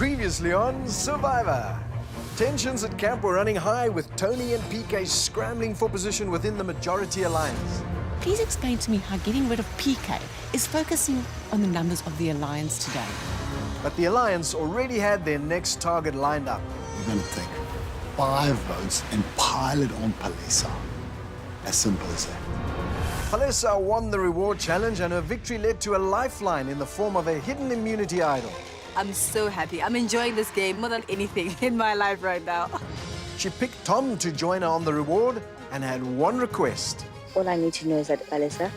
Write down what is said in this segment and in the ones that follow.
Previously on Survivor. Tensions at camp were running high with Tony and PK scrambling for position within the majority alliance. Please explain to me how getting rid of PK is focusing on the numbers of the alliance today. But the alliance already had their next target lined up. We're going to take 5 votes and pile it on Palesa. As simple as that. Palesa won the reward challenge and her victory led to a lifeline in the form of a hidden immunity idol. I'm so happy. I'm enjoying this game more than anything in my life right now. She picked Tom to join her on the reward and had one request. All I need to know is that, Palesa,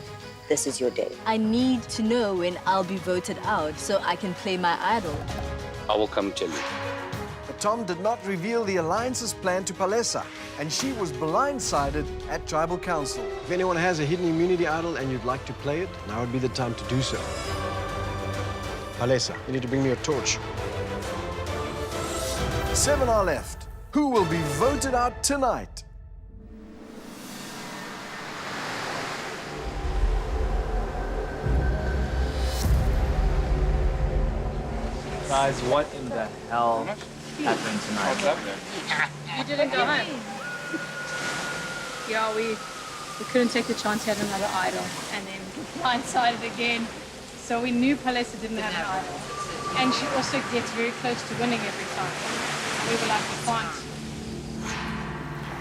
this is your day. I need to know when I'll be voted out so I can play my idol. I will come tell you. But Tom did not reveal the alliance's plan to Palesa, and she was blindsided at Tribal Council. If anyone has a hidden immunity idol and you'd like to play it, now would be the time to do so. Palesa, you need to bring me a torch. 7 are left. Who will be voted out tonight? Guys, what in the hell happened tonight? You didn't go home. Yeah, we couldn't take the chance to have another idol, and then blindsided again. So we knew Palesa didn't have an idol, and she also gets very close to winning every time. We were like, we can't.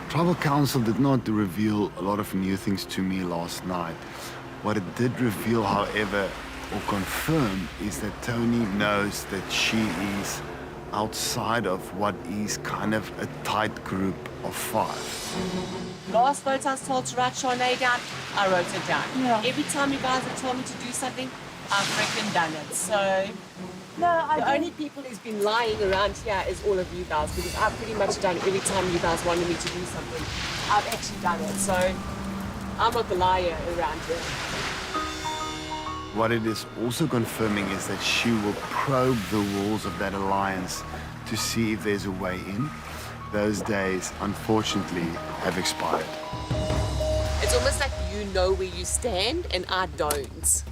Tribal Council did not reveal a lot of new things to me last night. What it did reveal, however, or confirm, is that Tony knows that she is outside of what is kind of a tight group of 5. Last vote I was told to write Charnay down, I wrote it down. Yeah. Every time you guys have told me to do something, I've freaking done it. So the only people who's been lying around here is all of you guys, because I've pretty much done every time you guys wanted me to do something. I've actually done it. So I'm not the liar around here. What it is also confirming is that she will probe the walls of that alliance to see if there's a way in. Those days, unfortunately, have expired. It's almost like you know where you stand and I don't.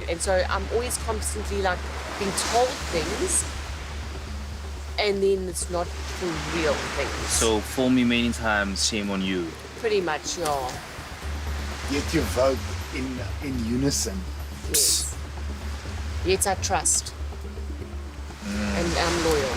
And so I'm always constantly like being told things and then it's not the real things. So fool me many times, shame on you. Pretty much, yeah. Yet you vote in unison. Yes. Yet I trust. And I'm loyal.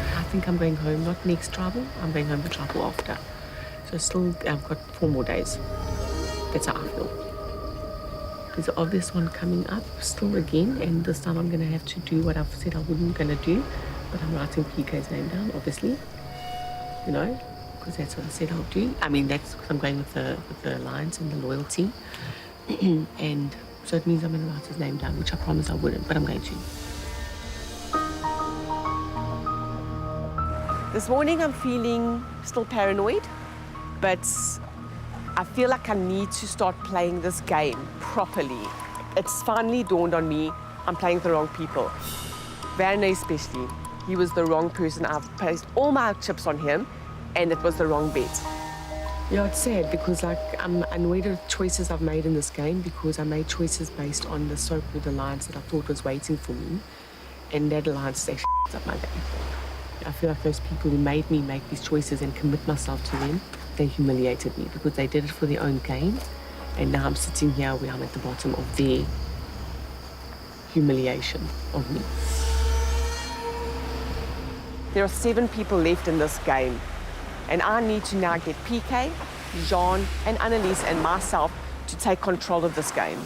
I think I'm going home, not next tribal, I'm going home the tribal after. So still, I've got 4 more days. That's how I feel. There's an obvious one coming up still again, and this time I'm going to have to do what I've said I wasn't going to do, but I'm writing PK's name down, obviously, you know, because that's what I said I'll do. I mean, that's because I'm going with the alliance and the loyalty, and so it means I'm going to write his name down, which I promised I wouldn't, but I'm going to. This morning I'm feeling still paranoid, but I feel like I need to start playing this game properly. It's finally dawned on me I'm playing the wrong people. Werner especially. He was the wrong person. I've placed all my chips on him, and it was the wrong bet. Yeah, it's sad because like I'm annoyed at choices I've made in this game because I made choices based on the so-called alliance that I thought was waiting for me, and that alliance is actually up my game. I feel like those people who made me make these choices and commit myself to them, they humiliated me because they did it for their own gain. And now I'm sitting here where I'm at the bottom of their humiliation of me. There are 7 people left in this game, and I need to now get PK, Jean, and Annelies and myself to take control of this game.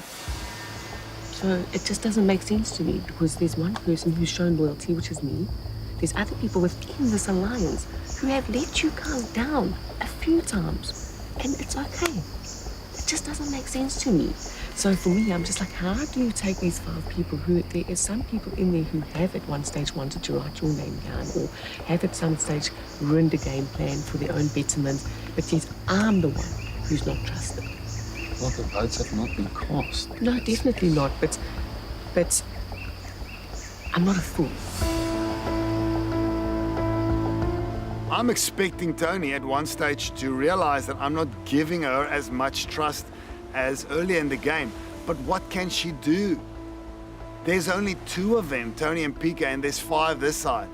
So it just doesn't make sense to me because there's one person who's shown loyalty, which is me. There's other people within this alliance who have let you guys down a few times, and it's okay. It just doesn't make sense to me. So for me, I'm just like, how do you take these 5 people who, there is some people in there who have at one stage wanted to write your name down or have at some stage ruined a game plan for their own betterment, but yet I'm the one who's not trusted. Well, the votes have not been cast. No, definitely not, but I'm not a fool. I'm expecting Tony at one stage to realize that I'm not giving her as much trust as earlier in the game. But what can she do? There's only 2 of them, Tony and PK, and there's 5 this side.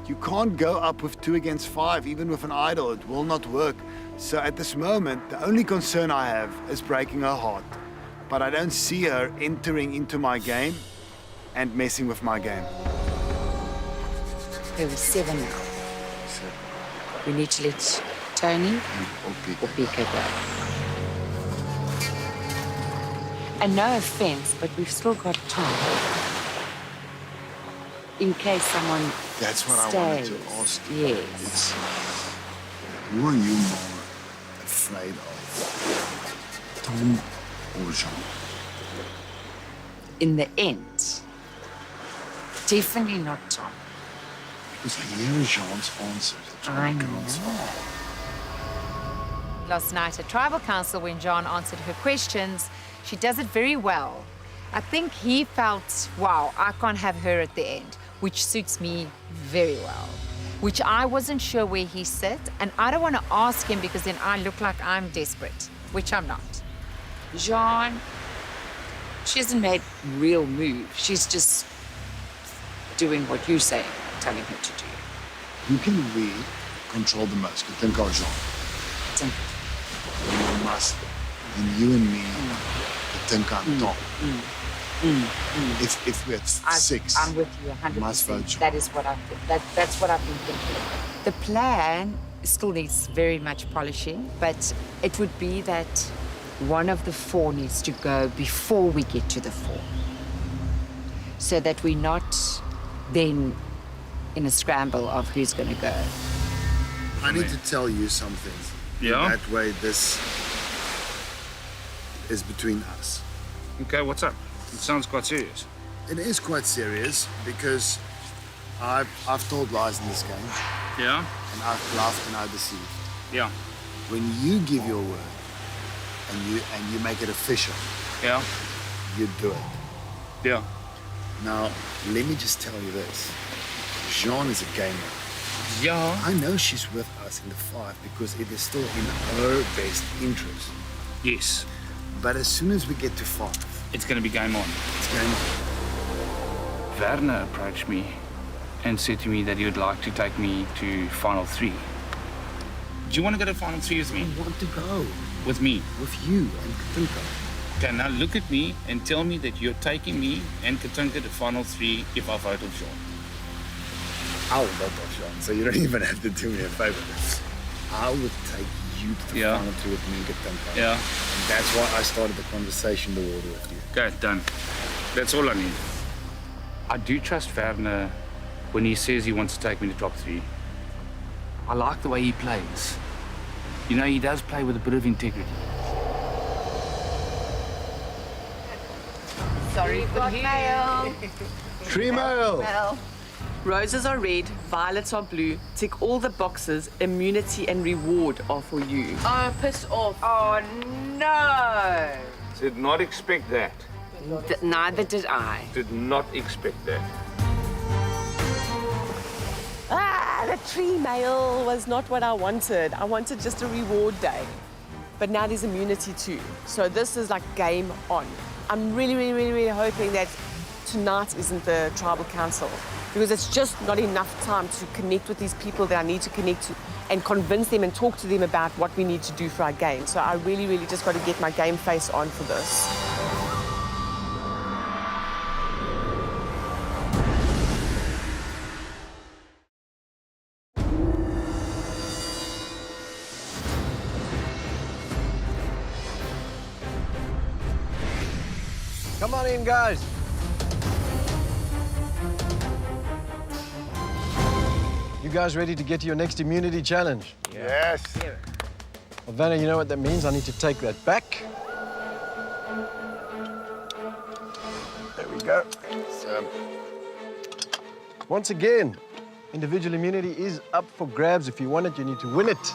You can't go up with 2 against 5, even with an idol. It will not work. So at this moment, the only concern I have is breaking her heart. But I don't see her entering into my game and messing with my game. There were 7 now. We need to let Tony or PK go. And no offense, but we've still got time. In case someone That's what stays. I wanted to ask you. Yes. Who are you more afraid of? Tom or Jean? In the end, definitely not Tom. Because I hear Jean's answer. I know. Last night at Tribal Council, when John answered her questions, she does it very well. I think he felt, wow, I can't have her at the end, which suits me very well, which I wasn't sure where he sat, and I don't want to ask him because then I look like I'm desperate, which I'm not. Jean, she hasn't made real moves. She's just doing what you say, telling her to do. Who can we control the most? I think our Jean. Think. You must. And you and me, I think I'm Tom. If we're at 6, I'm with you 100%. must vote Jean. That is what I think. That's what I've been thinking. The plan still needs very much polishing, but it would be that one of the 4 needs to go before we get to the 4, so that we're not then in a scramble of who's going to go. I need to tell you something. Yeah? That way, this is between us. Okay, what's up? It sounds quite serious. It is quite serious because I've told lies in this game. Yeah? And I've bluffed and I've deceived. Yeah. When you give your word and you make it official, Yeah? you do it. Yeah. Now, let me just tell you this. Jean is a gamer. Yeah? I know she's with us in the 5 because it is still in her best interest. Yes. But as soon as we get to 5, It's going to be game on. it's game on. Werner approached me and said to me that he would like to take me to Final 3. Do you want to go to Final 3 with me? I want to go With me? with you and Katinka. Okay, now look at me and tell me that you're taking me and Katinka to Final 3 if I vote with Jean. I will vote off Jean, so you don't even have to do me a favor. I would take you to the Yeah. final 2 with me and Katinka. Yeah? And that's why I started the conversation, the water with you. Okay, done. That's all I need. I do trust Werner when he says he wants to take me to top 3. I like the way he plays. You know, he does play with a bit of integrity. Sorry for you. Mail. Tree mail! Roses are red, violets are blue. Tick all the boxes. Immunity and reward are for you. Oh, piss off. Oh, no. Did not expect that. Neither did I. Did not expect that. The tree mail was not what I wanted. I wanted just a reward day. But now there's immunity too. So this is like game on. I'm really hoping that tonight isn't the tribal council, because it's just not enough time to connect with these people that I need to connect to and convince them and talk to them about what we need to do for our game. So I really, really just got to get my game face on for this. Come on in, guys. You guys ready to get to your next immunity challenge? Yes. Well, Vanna, you know what that means? I need to take that back. There we go. Once again, individual immunity is up for grabs. If you want it, you need to win it.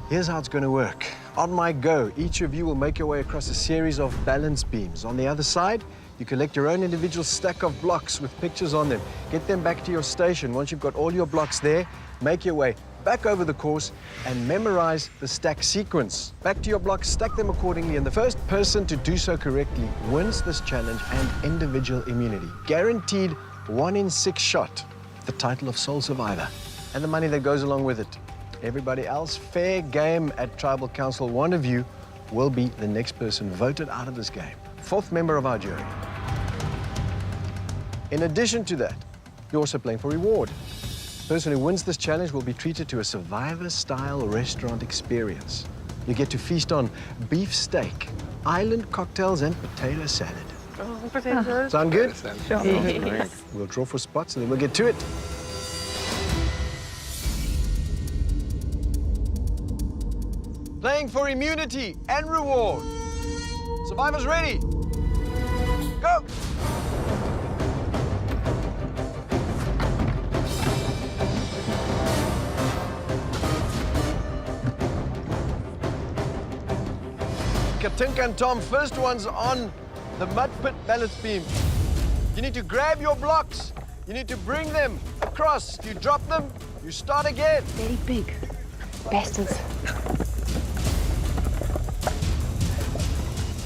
Here's how it's going to work. On my go, each of you will make your way across a series of balance beams. On the other side, you collect your own individual stack of blocks with pictures on them. Get them back to your station. Once you've got all your blocks there, make your way back over the course and memorize the stack sequence. Back to your blocks, stack them accordingly, and the first person to do so correctly wins this challenge and individual immunity. Guaranteed 1 in 6 shot, the title of sole survivor, and the money that goes along with it. Everybody else, fair game at Tribal Council. One of you will be the next person voted out of this game. 4th member of our jury. In addition to that, you're also playing for reward. The person who wins this challenge will be treated to a Survivor-style restaurant experience. You get to feast on beef steak, island cocktails, and potato salad. Oh, potatoes. Sound good? Sure. Yes. We'll draw for spots and then we'll get to it. Playing for immunity and reward. Survivors ready? Go! Katinka and Tom, first ones on the mud pit balance beam. You need to grab your blocks. You need to bring them across. You drop them, you start again. Very big. Bastards.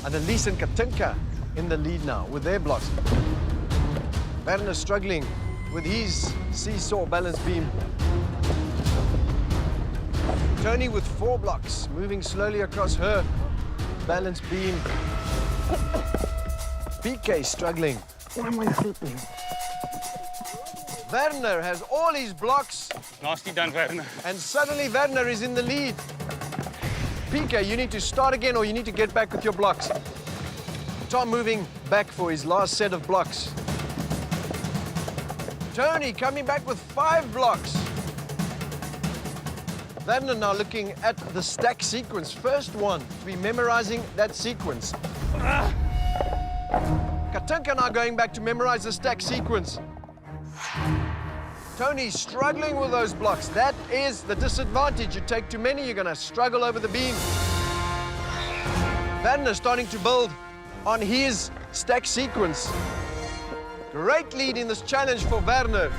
Annalise and Katinka in the lead now with their blocks. Werner struggling with his seesaw balance beam. Tony with 4 blocks, moving slowly across her balance beam. PK struggling. Why am I slipping? Werner has all his blocks. Nicely done, Werner. And suddenly Werner is in the lead. PK, you need to start again or you need to get back with your blocks. Tom moving back for his last set of blocks. Tony coming back with 5 blocks. Werner now looking at the stack sequence. First one to be memorizing that sequence. Katinka now going back to memorize the stack sequence. Tony struggling with those blocks. That is the disadvantage. You take too many, you're going to struggle over the beam. Werner starting to build on his stack sequence. Great lead in this challenge for Werner.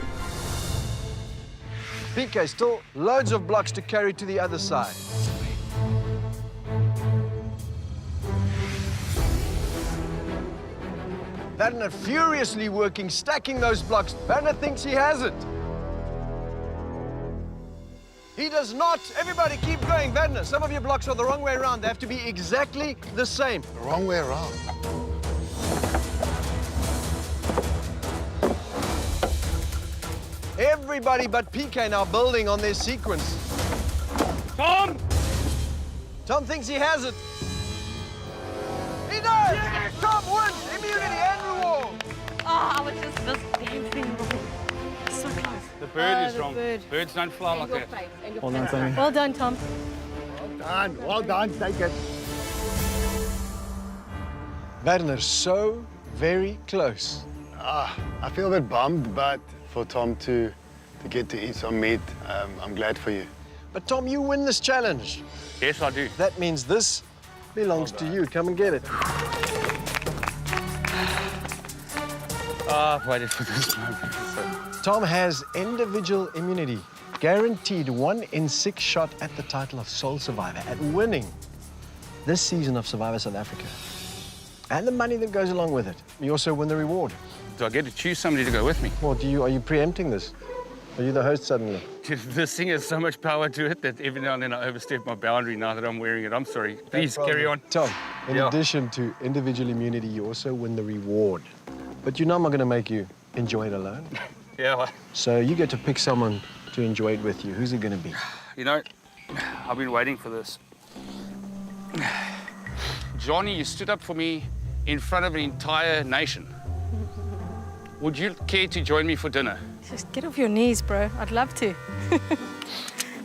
PK still loads of blocks to carry to the other side. Werner furiously working, stacking those blocks. Werner thinks he has it. He does not. Everybody keep going. Werner, some of your blocks are the wrong way around. They have to be exactly the same. The wrong way around. Everybody but PK now building on their sequence. Tom! Tom thinks he has it. He does! Yes! Tom wins immunity and reward. Oh, I was just this damn thing wrong. So close. The bird is the wrong. bird. Birds don't fly like that. Well done, Tony. Well done, Tom. Well done, take it. Werner so very close. I feel a bit bummed, but for Tom to get to eat some meat, I'm glad for you. But Tom, you win this challenge. Yes, I do. That means this belongs to you. Come and get it. I've waited for this moment. Tom has individual immunity, guaranteed 1 in 6 shot at the title of sole survivor, at winning this season of Survivor South Africa. And the money that goes along with it. You also win the reward. Do I get to choose somebody to go with me? What are you preempting this? Are you the host suddenly? This thing has so much power to it that every now and then I overstep my boundary now that I'm wearing it. I'm sorry. Please, carry on. Tom, in addition to individual immunity, you also win the reward. But you know I'm not going to make you enjoy it alone. Yeah. So you get to pick someone to enjoy it with you. Who's it going to be? You know, I've been waiting for this. Johnny, you stood up for me in front of an entire nation. Would you care to join me for dinner? Just get off your knees, bro. I'd love to.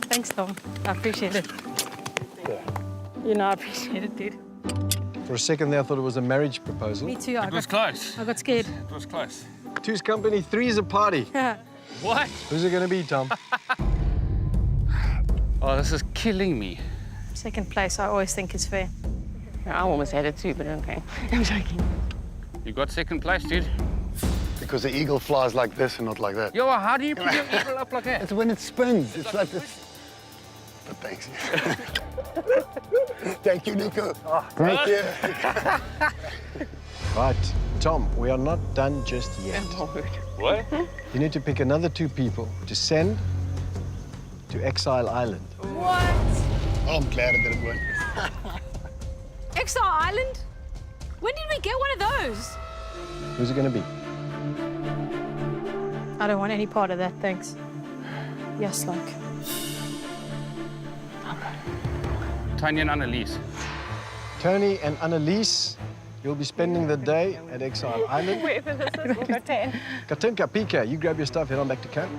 Thanks, Tom. I appreciate it. You know, I appreciate it, dude. For a second there, I thought it was a marriage proposal. Me too. It was close. I got scared. It was close. Two's company, three's a party. What? Who's it going to be, Tom? Oh, this is killing me. Second place, I always think is fair. I almost had it too, but okay. I'm joking. You got second place, dude. Because the eagle flies like this and not like that. Yo, how do you put your eagle up like that? It's when it spins. It's like this. But thanks. Thank you, Nico. Thank you. Right, Tom, we are not done just yet. What? You need to pick another 2 people to send to Exile Island. What? Oh, I'm glad I didn't win. Exile Island? When did we get one of those? Who's it going to be? I don't want any part of that, thanks. Yes, like. Tanya and Annalise. Tony and Annalise, you'll be spending the day at Exile Island. Whoever this is, we'll go 10. Katinka, Pika, you grab your stuff, head on back to camp.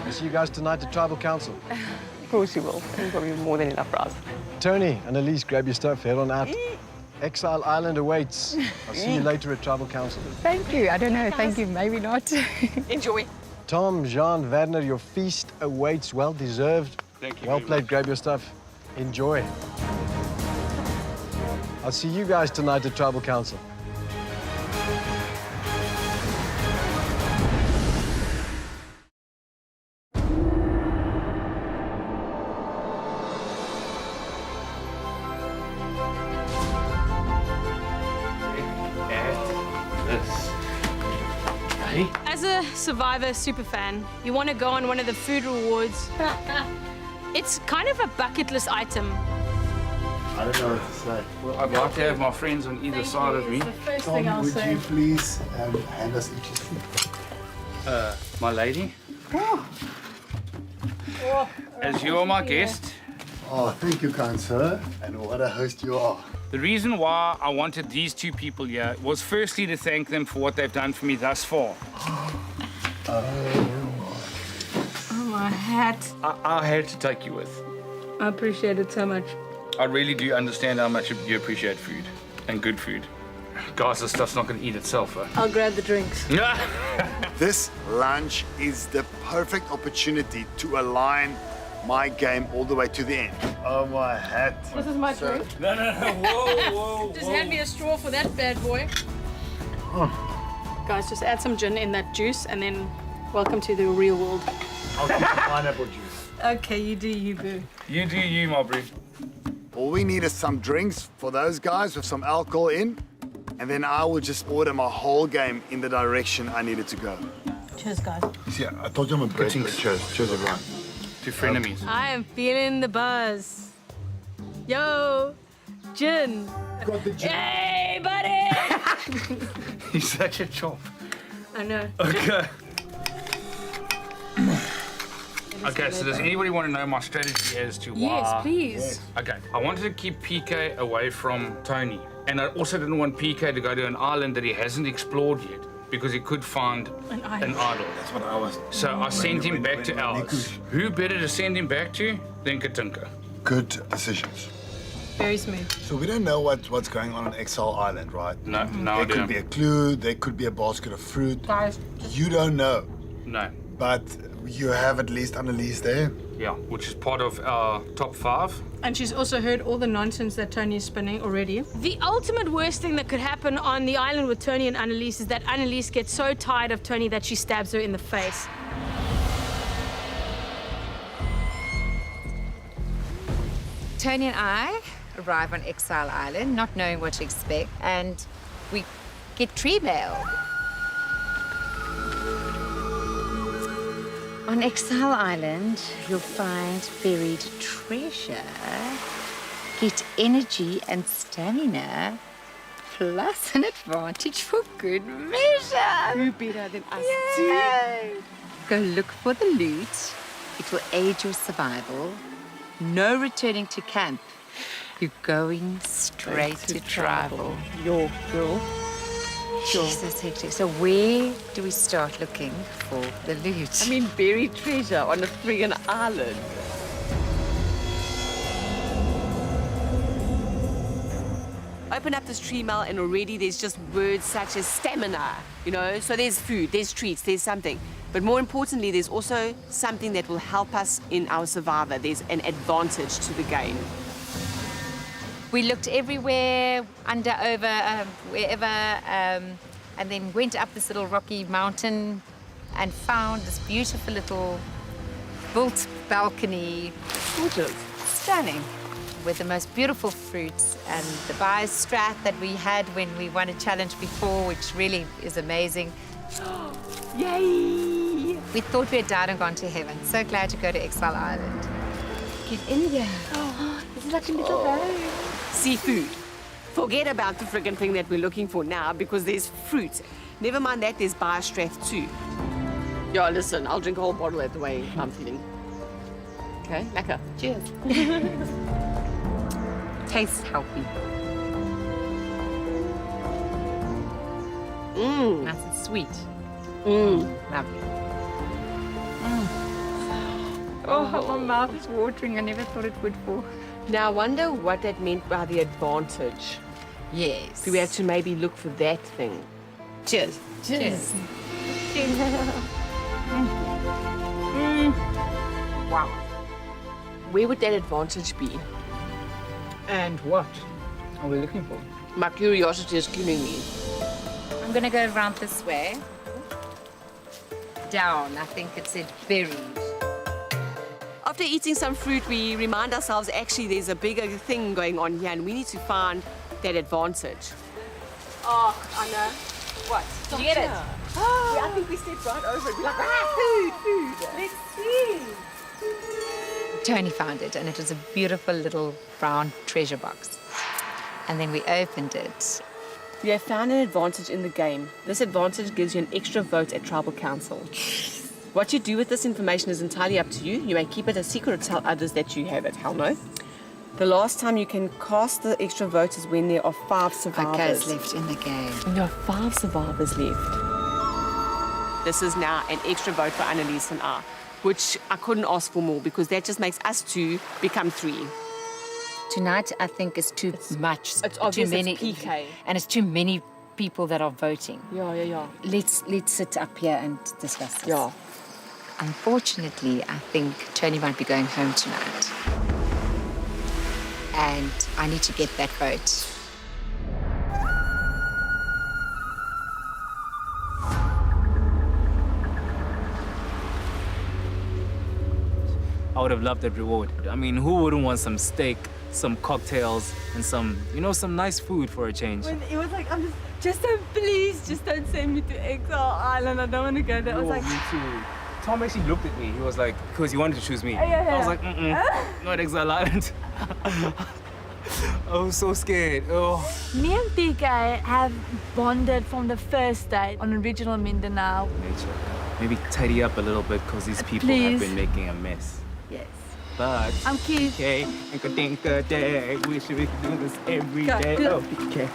I'll see you guys tonight at Tribal Council. Of course you will. You've got more than enough for us. Tony, Annalise, grab your stuff, head on out. Exile Island awaits. I'll see you later at Tribal Council. Thank you. I don't know. Thank you. Maybe not. Enjoy. Tom, Jean, Werner, your feast awaits. Well deserved. Thank you. Well played. Grab your stuff. Enjoy. I'll see you guys tonight at Tribal Council. As a Survivor superfan, you want to go on one of the food rewards. It's kind of a bucket list item. I don't know what to say. Well, I'd like to have my friends on either side of me. It's the first Tom, thing I'll would say. you please hand us each his food? My lady. As you're my guest, Oh, thank you, kind sir. And what a host you are. the reason why I wanted these 2 people here was firstly to thank them for what they've done for me thus far. Oh, my hat. I had to take you with. I appreciate it so much. I really do understand how much you appreciate food and good food. Guys, this stuff's not going to eat itself, huh? I'll grab the drinks. This lunch is the perfect opportunity to align my game all the way to the end. Oh, my hat. This is my drink. No. Whoa. Just hand me a straw for that bad boy. Guys, just add some gin in that juice and then welcome to the real world. I'll give you pineapple juice. Okay, you do you, boo. You do you, my bro. All we need is some drinks for those guys with some alcohol in, and then I will just order my whole game in the direction I needed to go. Cheers, guys. See, I told you I'm a Brit. Cheers, everyone. To frenemies. I am feeling the buzz. Yo, gin. Got the gin. Hey, buddy! He's such a chop. I know. Okay. Okay, so does anybody want to know my strategy as to why? Yes, please. Okay, I wanted to keep PK away from Tony. And I also didn't want PK to go to an island that he hasn't explored yet, because he could find An an idol. idol. That's what I was. So I sent him back to ours. Who better to send him back to than Katinka? Good decisions. Very smooth. So we don't know what's going on Exile Island, right? No, no There idea. could be a clue, there could be a basket of fruit. Guys. You don't know, No. but you have at least Annalise there. Yeah, which is part of our top 5. And she's also heard all the nonsense that Tony is spinning already. The ultimate worst thing that could happen on the island with Tony and Annalise is that Annalise gets so tired of Tony that she stabs her in the face. Tony and I arrive on Exile Island, not knowing what to expect, and we get tree mail. On Exile Island, you'll find buried treasure, get energy and stamina, plus an advantage for good measure. Who better than us? Yay! Go look for the loot. It will aid your survival. No returning to camp. You're going straight to tribal. Your girl. Sure. That's hectic. So where do we start looking for the loot? I mean, buried treasure on a friggin' island. Open up this tree mail and already there's just words such as stamina, you know? So there's food, there's treats, there's something. But more importantly, there's also something that will help us in our survivor. There's an advantage to the game. We looked everywhere, under, over, wherever, and then went up this little rocky mountain and found this beautiful little built balcony. Gorgeous. Stunning. With the most beautiful fruits and the bio-strat that we had when we won a challenge before, which really is amazing. Yay! We thought we had died and gone to heaven. So glad to go to Exile Island. Get in here. This is like a little valley. Seafood. Forget about the friggin' thing that we're looking for now because there's fruit. Never mind that, there's bio-strat too. Yo, listen, I'll drink a whole bottle at the way I'm feeling. Okay, lekker. Cheers. Tastes healthy. Mmm. Nice and sweet. Mmm. Lovely. Oh, my mouth is watering. I never thought it would for. Now, I wonder what that meant by the advantage. Yes. Do we have to maybe look for that thing? Cheers. Cheers. Wow. Where would that advantage be? And what are we looking for? My curiosity is killing me. I'm going to go around this way. Down. I think it said buried. After eating some fruit, we remind ourselves actually there's a bigger thing going on here and we need to find that advantage. Oh, Anna. What? Did you get it? Yeah, I think we stepped right over it. We're like, food. Let's see. Tony found it, and it was a beautiful little brown treasure box. And then we opened it. You have found an advantage in the game. This advantage gives you an extra vote at Tribal Council. What you do with this information is entirely up to you. You may keep it a secret or tell others that you have it. Hell no. The last time you can cast the extra vote is when there are 5 survivors left in the game. When there are 5 survivors left. This is now an extra vote for Annalise and I, which I couldn't ask for more because that just makes us 2 become 3. Tonight, I think, is too much. It's obvious too many, it's PK. And it's too many people that are voting. Yeah. Let's sit up here and discuss this. Yeah. Unfortunately, I think Tony might be going home tonight. And I need to get that vote. I would have loved that reward. I mean, who wouldn't want some steak, some cocktails, and some nice food for a change? When it was like, just don't send me to Exile Island. I don't want to go there. I was like, me too. Tom actually looked at me. He was like, because he wanted to choose me. Yeah. I was like, not Exile Island. I was so scared. Oh. me and PK have bonded from the first day on original Mindanao. Nature. Maybe tidy up a little bit because these people have been making a mess. Yes. But I'm cute. PK, Inka Day. We should be doing this every day. Good. Oh, PK,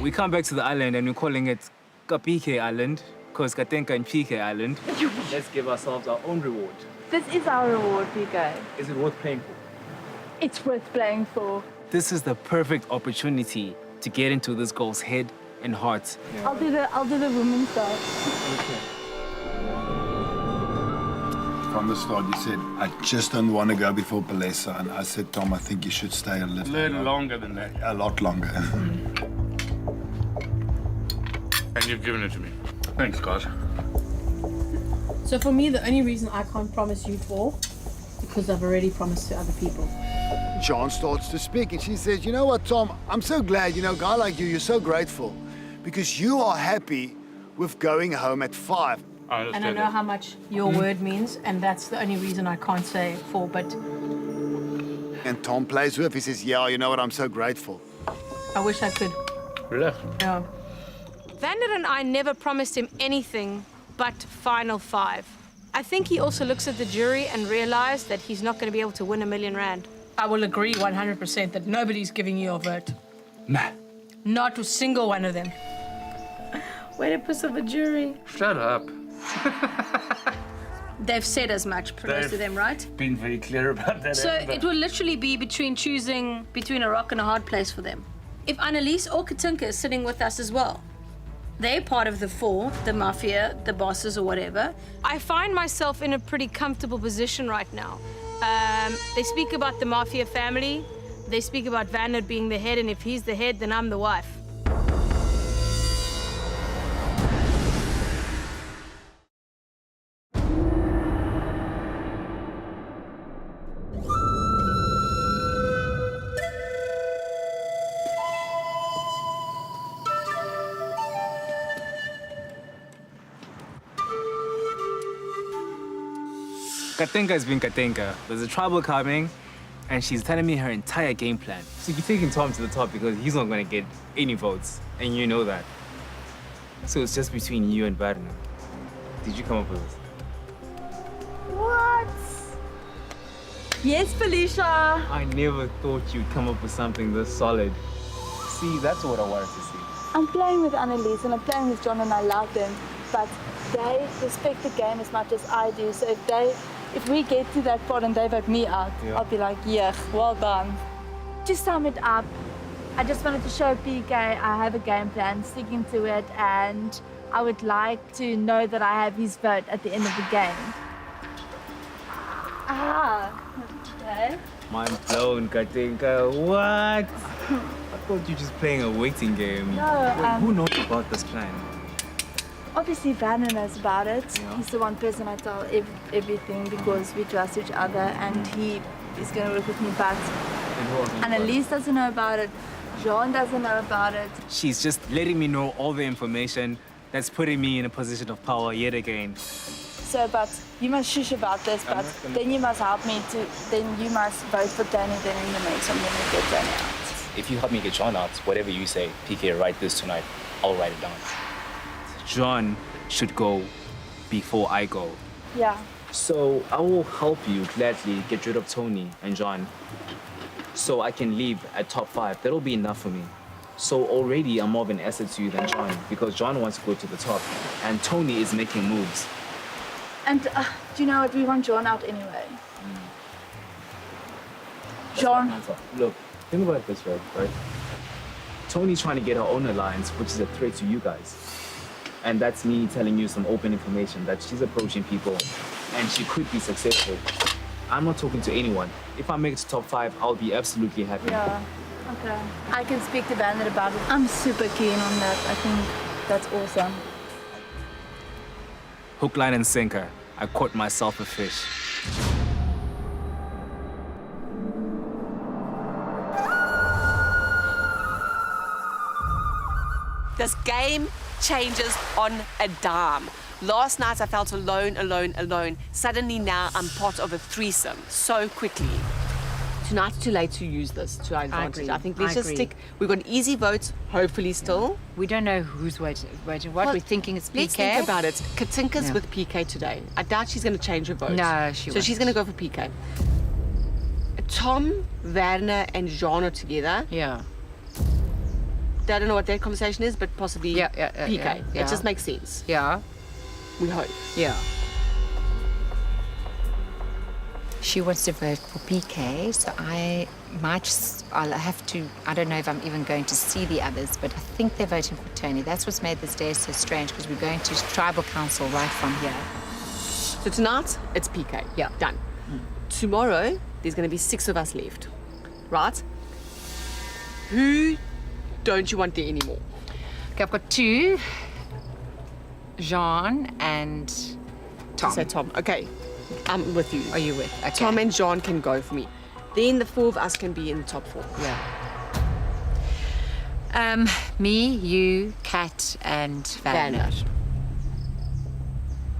We come back to the island and we're calling it Kapike Island because Katenka and PK Island. Let's give ourselves our own reward. This is our reward, PK. Is it worth playing for? It's worth playing for. This is the perfect opportunity to get into this girl's head and heart. I'll do the women's side. From the start, you said, I just don't want to go before Palesa. And I said, Tom, I think you should stay a little longer than that. A lot longer. And you've given it to me. Thanks, guys. So for me, the only reason I can't promise you 4 because I've already promised to other people. John starts to speak and she says, you know what, Tom, I'm so glad, you know, a guy like you're so grateful because you are happy with going home at 5. And I know how much your word means, and that's the only reason I can't say 4, but And Tom plays with, he says, yeah, you know what, I'm so grateful. I wish I could. Really? Yeah. Vander and I never promised him anything but final 5. I think he also looks at the jury and realized that he's not going to be able to win R1 million. I will agree 100% that nobody's giving you a vote. Nah. Not a single one of them. Way to piss off the jury. Shut up. They've said as much, most of them, right? Been very clear about that. So it will literally be choosing between a rock and a hard place for them. If Annelies or Katinka is sitting with us as well, they're part of the 4, the mafia, the bosses or whatever. I find myself in a pretty comfortable position right now. They speak about the mafia family. They speak about Vander being the head, and if he's the head, then I'm the wife. Katinka has been Katinka. There's a trouble coming, and she's telling me her entire game plan. So you're taking Tom to the top because he's not going to get any votes, and you know that. So it's just between you and Varna. Did you come up with this? What? Yes, Felicia. I never thought you'd come up with something this solid. See, that's what I wanted to see. I'm playing with Annelies and I'm playing with John and I love them, but they respect the game as much as I do. So if we get to that part and they vote me out, I'll be like, yeah, well done. To sum it up, I just wanted to show PK I have a game plan, sticking to it, and I would like to know that I have his vote at the end of the game. Okay. Mind blown, Katinka. What? I thought you were just playing a waiting game. No, Wait, who knows about this plan? Obviously, Vanna knows about it. Yeah. He's the one person I tell everything because we trust each other and he is going to work with me. But Annelies doesn't know about it. Jean doesn't know about it. She's just letting me know all the information that's putting me in a position of power yet again. So, but you must shush about this, but then you must help me to, then you must vote for Tony, then in the next one, then we get Tony out. If you help me get John out, whatever you say, PK, write this tonight, I'll write it down. John should go before I go. Yeah. So I will help you gladly get rid of Tony and John so I can leave at top 5. That'll be enough for me. So already I'm more of an asset to you than John because John wants to go to the top and Tony is making moves. And do you know what? We want John out anyway. John. Look, think about it this way, right? Tony's trying to get her own alliance, which is a threat to you guys. And that's me telling you some open information that she's approaching people and she could be successful. I'm not talking to anyone. If I make it to top 5, I'll be absolutely happy. Yeah, okay. I can speak to Bandit about it. I'm super keen on that. I think that's awesome. Hook, line, and sinker. I caught myself a fish. This game changes on a dime. Last night I felt alone. Suddenly now I'm part of a threesome so quickly. Tonight's too late to use this to our advantage. I think let's just stick. We've got easy votes, hopefully still. We don't know who's voting. What we're thinking is PK. Let's think about it. Katinka's with PK today. I doubt she's going to change her vote. No, she won't. So she's going to go for PK. Tom, Werner, and Jean are together. Yeah. I don't know what that conversation is, but possibly PK. Yeah. It just makes sense. Yeah. We hope. Yeah. She wants to vote for PK, so I'll have to, I don't know if I'm even going to see the others, but I think they're voting for Tony. That's what's made this day so strange, because we're going to tribal council right from here. So tonight, it's PK. Yeah. Done. Tomorrow, there's going to be 6 of us left, right? Who don't you want there anymore? Okay, I've got 2, Jean and Tom. So Tom, okay. I'm with you. Are you with? Okay. Tom and Jean can go for me. Then the 4 of us can be in the top 4. Yeah. Me, you, Kat, and Vanna.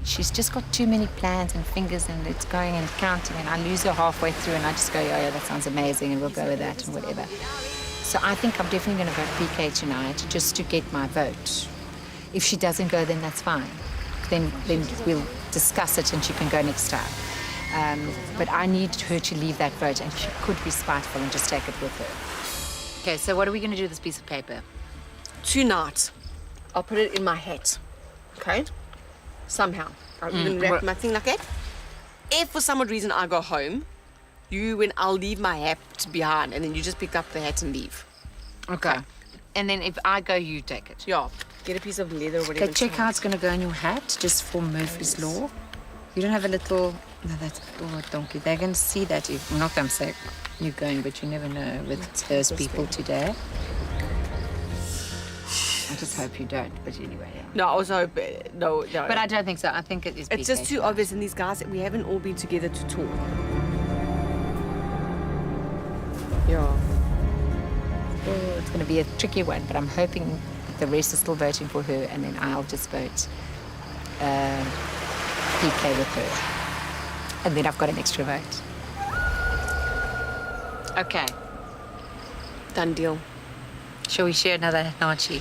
She's just got too many plans and fingers, and it's going and counting, and I lose her halfway through, and I just go, yeah, that sounds amazing, and we'll go with that and whatever. So I think I'm definitely going to vote PK tonight just to get my vote. If she doesn't go, then that's fine. Then we'll discuss it, and she can go next time. But I need her to leave that vote, and she could be spiteful and just take it with her. Okay, so what are we going to do with this piece of paper? Tonight, I'll put it in my hat, okay? Somehow. I'll even wrap my thing like that. If for some odd reason I go home, I'll leave my hat behind, and then you just pick up the hat and leave. Okay. And then if I go, you take it? Yeah. Get a piece of leather or whatever. Okay, check how it's going to go in your hat, just for Murphy's Law. You don't have a little... No, that's... Oh, donkey. They're going to see that if... I'm not going to say you're going, but you never know with those people today. I just hope you don't, but anyway. Yeah. No, I also hope... No. But I don't think so. I think it is PK. It's just too obvious, and these guys, we haven't all been together to talk. Yeah. Oh, it's going to be a tricky one, but I'm hoping the rest are still voting for her, and then I'll just vote PK with her. And then I've got an extra vote. Okay. Done deal. Shall we share another Nachi?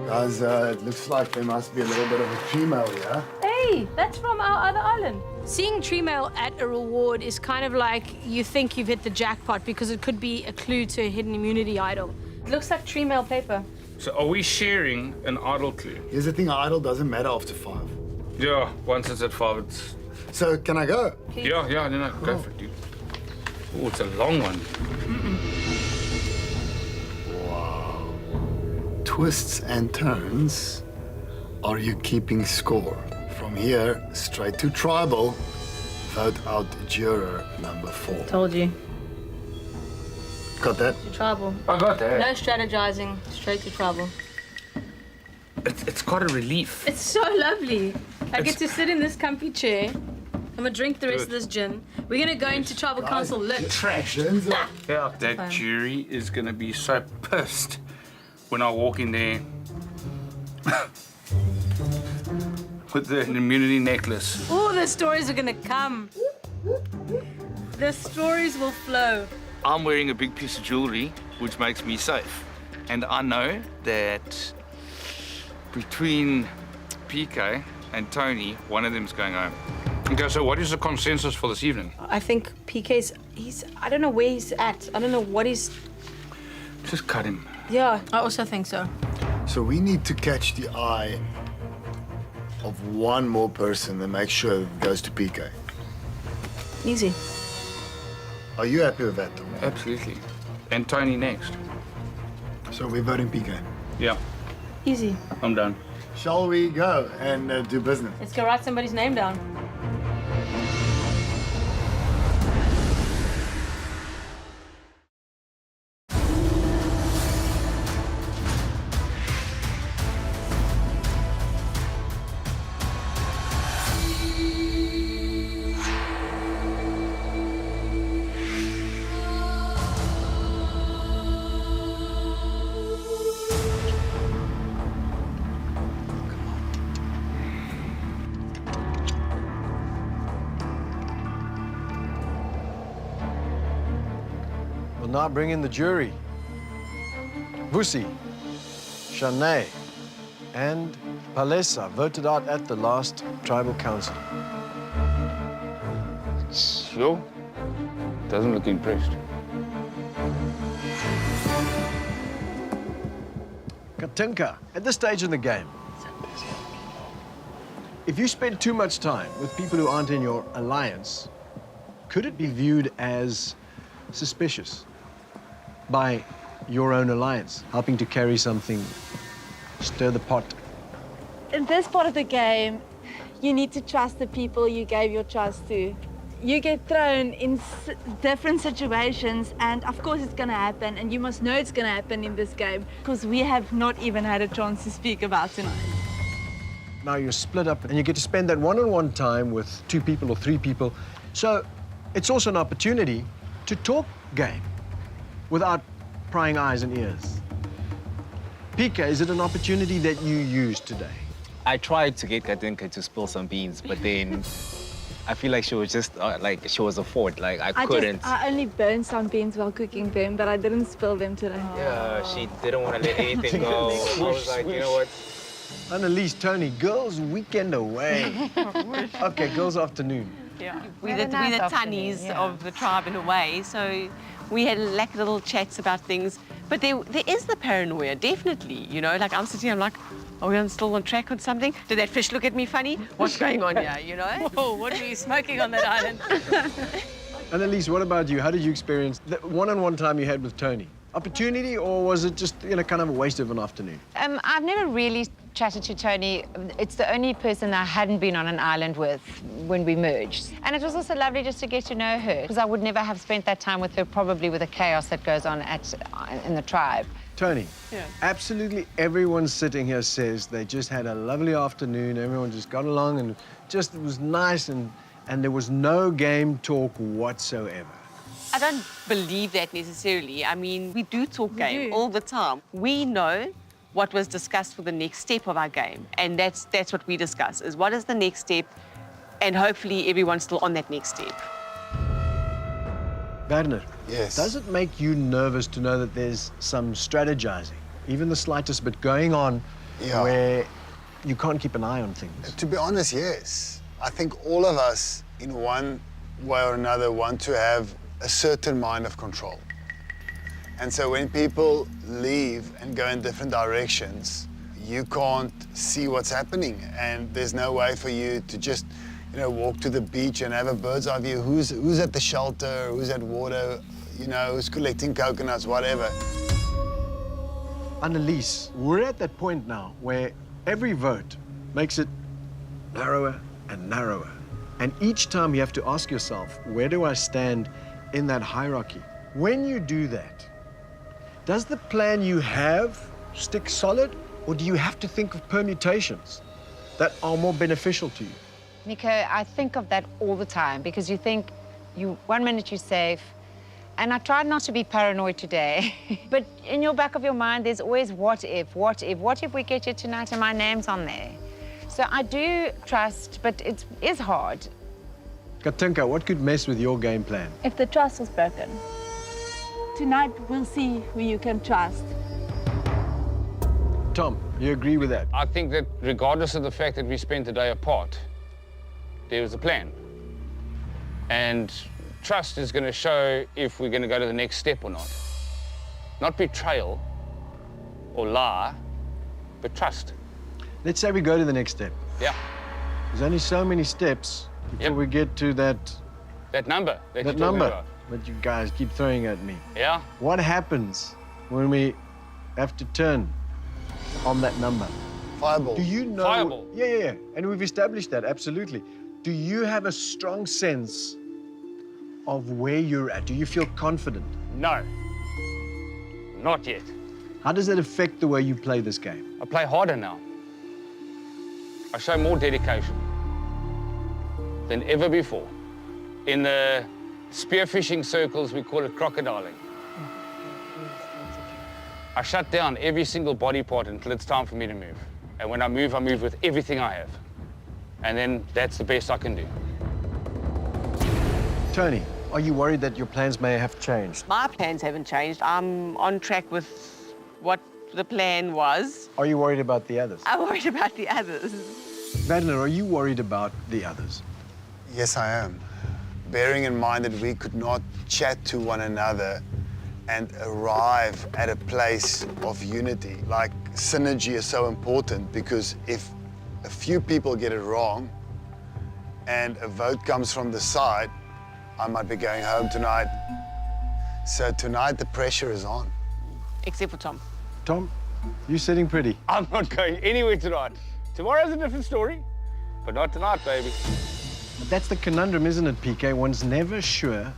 Guys, it looks like there must be a little bit of a tree mail here. Hey, that's from our other island. Seeing tree mail at a reward is kind of like you think you've hit the jackpot because it could be a clue to a hidden immunity idol. It looks like tree mail paper. So are we sharing an idol clue? Here's the thing, idol doesn't matter after 5. Yeah, once it's at 5, it's... So, can I go? Please. Yeah, no, go for it, dude. Oh, it's a long one. Wow. Twists and turns. Are you keeping score? From here, straight to tribal. Vote out juror number 4. Told you. Got that? To tribal. I got that. No strategizing, straight to tribal. It's quite a relief. It's so lovely. I get to sit in this comfy chair. I'm gonna drink the rest of this gin. We're gonna go into tribal council lit. Trashed. Yeah, that Fun. jury is gonna be so pissed when I walk in there with the immunity necklace. Oh, the stories are gonna come. The stories will flow. I'm wearing a big piece of jewelry, which makes me safe. And I know that between PK and Tony, one of them's going home. Okay, so what is the consensus for this evening? I think PK's, I don't know where he's at. I don't know what he's... Just cut him. Yeah, I also think so. So we need to catch the eye of one more person and make sure it goes to PK. Easy. Are you happy with that, Tom? Absolutely. And Tony next. So we're voting PK. Yeah. Easy. I'm done. Shall we go and do business? Let's go write somebody's name down. We'll now bring in the jury. Vusi, Shanae, and Palesa voted out at the last tribal council. Sure. Doesn't look impressed. Katinka, at this stage in the game, if you spend too much time with people who aren't in your alliance, could it be viewed as suspicious by your own alliance, helping to carry something, stir the pot? In this part of the game, you need to trust the people you gave your trust to. You get thrown in different situations, and of course it's going to happen, and you must know it's going to happen in this game, because we have not even had a chance to speak about tonight. Now you're split up and you get to spend that one-on-one time with 2 people or 3 people. So it's also an opportunity to talk game without prying eyes and ears. Pika, is it an opportunity that you used today? I tried to get Katinka to spill some beans, but then I feel like she was just she was a fort. Like I couldn't. I only burned some beans while cooking them, but I didn't spill them today. Yeah, she didn't want to let anything go. I was like, you know what? Annalise, Tony, girls' weekend away. Okay, girls' afternoon. Yeah. We're the tunnies of the tribe in a way, so we had like little chats about things. But there is the paranoia, definitely, you know? Like I'm sitting here, I'm like, are we still on track on something? Did that fish look at me funny? What's going on here, you know? Whoa, what are you smoking on that island? Annalise, what about you? How did you experience the one-on-one time you had with Tony? Opportunity, or was it just, you know, kind of a waste of an afternoon? I've never really chatted to Tony. It's the only person I hadn't been on an island with when we merged. And it was also lovely just to get to know her, because I would never have spent that time with her, probably with the chaos that goes on in the tribe. Tony, absolutely everyone sitting here says they just had a lovely afternoon, everyone just got along and just it was nice and there was no game talk whatsoever. I don't believe that necessarily. I mean, we do talk game all the time. We know what was discussed for the next step of our game, and that's what we discuss, is what is the next step, and hopefully everyone's still on that next step. Werner, yes. Does it make you nervous to know that there's some strategizing, even the slightest bit going on, where you can't keep an eye on things? To be honest, yes. I think all of us, in one way or another, want to have a certain mind of control. And so when people leave and go in different directions, you can't see what's happening, and there's no way for you to just, you know, walk to the beach and have a bird's eye view. Who's at the shelter, who's at water, you know, who's collecting coconuts, whatever. Annalise, we're at that point now where every vote makes it narrower and narrower. And each time you have to ask yourself, where do I stand in that hierarchy? When you do that, does the plan you have stick solid, or do you have to think of permutations that are more beneficial to you? Nico, I think of that all the time, because you think, 1 minute you're safe, and I tried not to be paranoid today, but in your back of your mind, there's always what if we get here tonight and my name's on there? So I do trust, but it is hard. Katinka, what could mess with your game plan? If the trust was broken. Tonight, we'll see who you can trust. Tom, you agree with that? I think that regardless of the fact that we spent the day apart, there was a plan. And trust is going to show if we're going to go to the next step or not. Not betrayal or lie, but trust. Let's say we go to the next step. Yeah. There's only so many steps before we get to that number that you're talking number about. that you guys keep throwing at me. Yeah. What happens when we have to turn on that number? Fireball. Do you know? Fireball. Yeah. And we've established that, absolutely. Do you have a strong sense of where you're at? Do you feel confident? No. Not yet. How does that affect the way you play this game? I play harder now. I show more dedication than ever before. In the spearfishing circles, we call it crocodiling. I shut down every single body part until it's time for me to move. And when I move with everything I have. And then that's the best I can do. Tony, are you worried that your plans may have changed? My plans haven't changed. I'm on track with what the plan was. Are you worried about the others? I'm worried about the others. Werner, are you worried about the others? Yes, I am. Bearing in mind that we could not chat to one another and arrive at a place of unity. Like, synergy is so important, because if a few people get it wrong and a vote comes from the side, I might be going home tonight. So tonight the pressure is on. Except for Tom. Tom, you're sitting pretty. I'm not going anywhere tonight. Tomorrow's a different story, but not tonight, baby. But that's the conundrum, isn't it, PK? One's never sure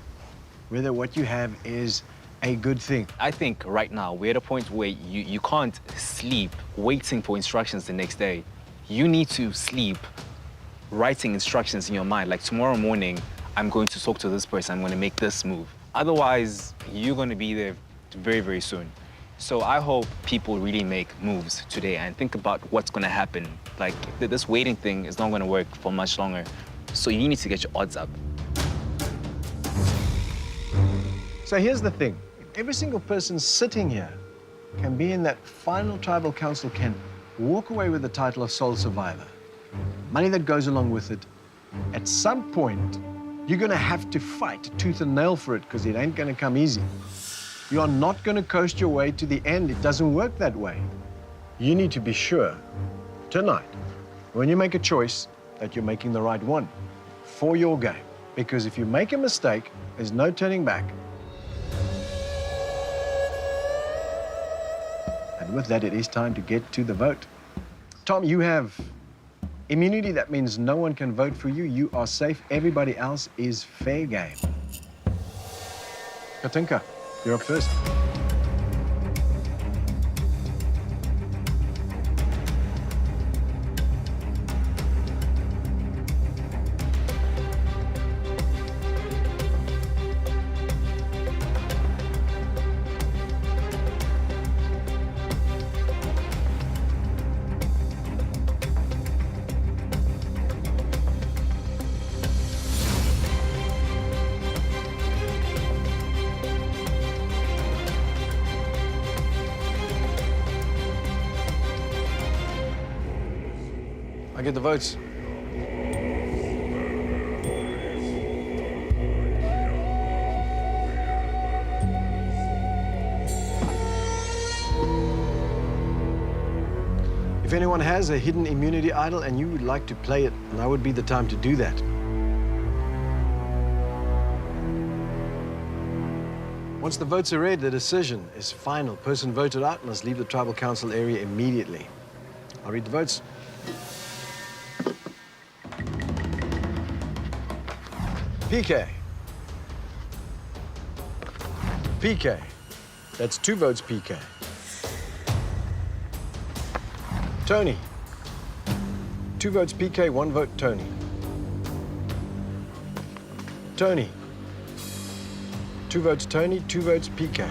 whether what you have is a good thing. I think right now we're at a point where you can't sleep waiting for instructions the next day. you need to sleep writing instructions in your mind. Like tomorrow morning, I'm going to talk to this person, I'm going to make this move. Otherwise, you're going to be there very, very soon. So I hope people really make moves today and think about what's going to happen. Like, this waiting thing is not going to work for much longer. So you need to get your odds up. So here's the thing. Every single person sitting here can be in that final tribal council, can walk away with the title of sole survivor. Money that goes along with it. At some point, you're going to have to fight tooth and nail for it because it ain't going to come easy. You are not going to coast your way to the end. It doesn't work that way. You need to be sure tonight, when you make a choice, that you're making the right one for your game. Because if you make a mistake, there's no turning back. And with that, it is time to get to the vote. Tom, you have immunity. That means no one can vote for you. You are safe. Everybody else is fair game. Katinka, you're up first. I get the votes. If anyone has a hidden immunity idol and you would like to play it, now would be the time to do that. Once the votes are read, the decision is final. Person voted out must leave the tribal council area immediately. I'll read the votes. PK. PK. That's 2 votes, PK. Tony. 2 votes, PK, 1 vote, Tony. Tony. 2 votes, Tony, 2 votes, PK.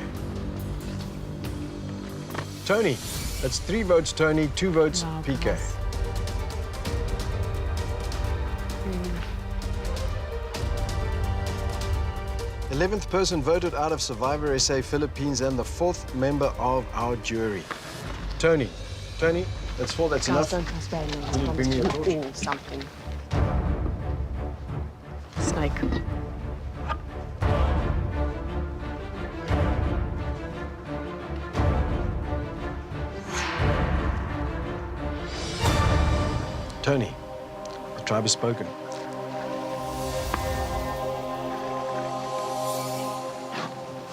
Tony. That's 3 votes, Tony, 2 votes, PK. 11th person voted out of Survivor SA Philippines and the 4th member of our jury. Tony. Tony, that's 4, that's enough. Don't trust Daniel. Will you bring me a torch? Or something. Snake. Tony, the tribe has spoken.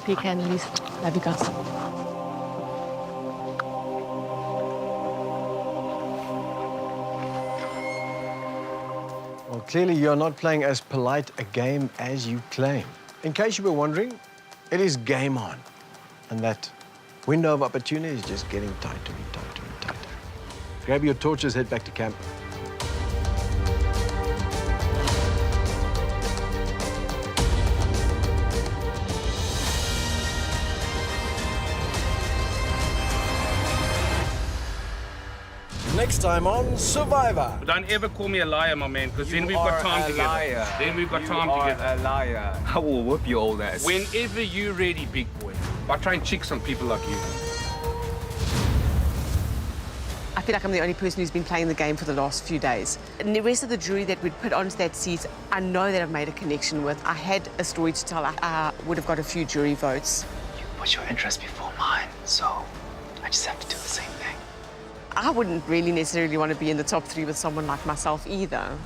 PK and Elise, love you guys. Well, clearly you're not playing as polite a game as you claim. In case you were wondering, it is game on. And that window of opportunity is just getting tighter and tighter and tighter. Grab your torches, head back to camp. Next time on Survivor. Don't ever call me a liar, my man, because then we've got time together. Liar. Then we've got time You together. are a liar. I will whoop your old ass. Whenever you're ready, big boy. I try and check some people like you. I feel like I'm the only person who's been playing the game for the last few days. And the rest of the jury that we'd put onto that seat, I know that I've made a connection with. I had a story to tell. I would have got a few jury votes. You put your interest before mine, so I just have to do the same thing. I wouldn't really necessarily want to be in the top 3 with someone like myself either.